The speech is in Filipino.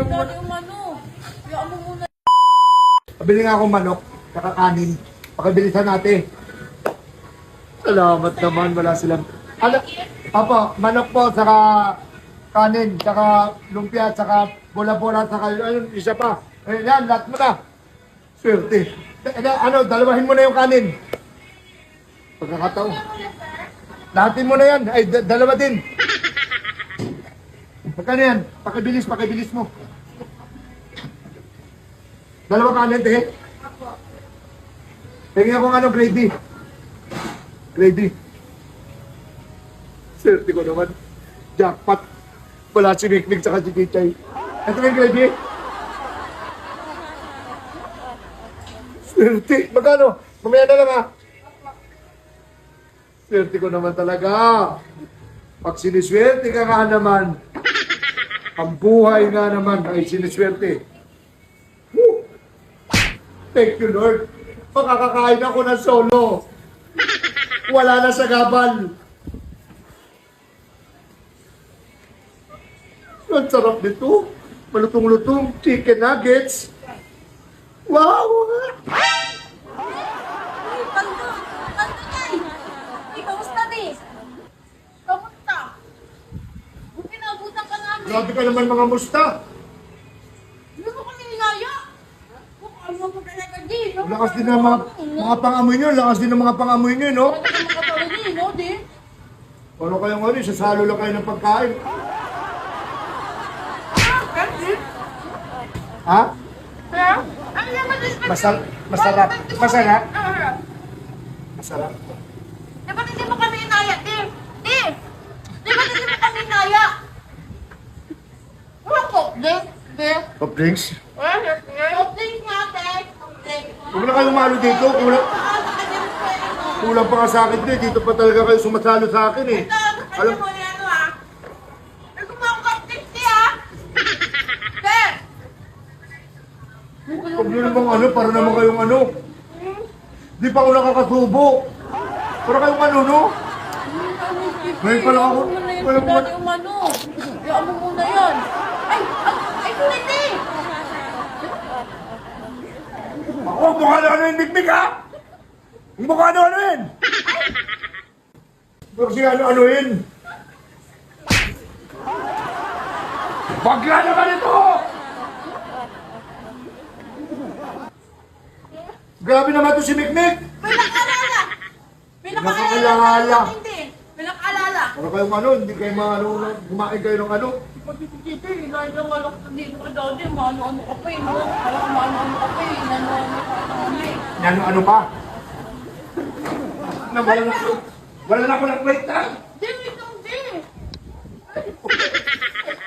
mo muna. Dali yung ano. Iyaan mo muna. Pabili nga akong manok, saka kanin. Pakibilisan natin. Salamat naman, wala silang... Ano? Apo, manok po, saka kanin, saka lumpia, saka bola-bola, saka ayun, isa pa. Ayan, yan, lahat mo na. Swerte. Ano, dalawahin mo na yung kanin. Pagkakataon. Lahatin mo na yan. Ay, dalawa din. Pagkano yan? Pakibilis mo. Dalawa kanin, te. Tingin ako ano, gravy. Gravy. Swerte ko naman. Jackpot. Wala si Mikmik tsaka si Kichay. Ito yung gravy. Swerte. Magkano? Mamaya na lang ha. Swerte ko naman talaga. Pag siniswerte ka nga naman, ang buhay nga naman ay siniswerte. Woo! Thank you, Lord. Makakakain ako ng solo. Wala na sa gabal. Ang sarap nito. Malutong-lutong chicken nuggets. Wow! Ay, Pando! Pando yan! Ay, kamusta di? Kamusta? Kung pinabutan ka namin. Grabe ka naman mga musta. Hindi mo kami nilaya. Kung ano mo talaga di. Lakas din ng mga pangamoy nyo. Lakas din ng mga pangamoy nyo, no? Ano ka makatawa di, no, di? Ano kayong ano, sasalo lang kayo ng pagkain. Ha? Kaya? Ano naman din? Masarap. Masarap. Masarap. Dapat hindi mo kami inaya, di? Di! Dapat hindi mo kami inaya. Ano ko? Di? Di? Top drinks? Something natin. Huwag na kayong malo dito. Kulang pa nga sa akin din. Dito pa talaga kayo sumasalo sa akin eh. Alam mo yan, ha? Ay, kumakap tipsy, ha? Sir! Huwag nyo namang ano, para naman kayong ano. Di pa ako nakakasubo. Para kayong ano, no? Ngayon pa lang ako. Walang Dali yung ano. Iyaan mo muna yan. Ay, hindi! Ako, mukha na ano yung mikmik, ha? Mukha na ano yun? Pero siya ano yun? Bagla naman ito! Grabe naman ito si Mikmik! May nakaalala! May Nakaalala. Hindi. May nakaalala. Para kayong ano, hindi kayo ano, kumain kayo ng ano. Dito, inahin lang alok na dito ka dati. Maano-ano ka pa eh, no? Alam maano-ano ka pa eh. Nano-ano ka pa eh. Ano pa? Wala na ako ng plate na. Hindi,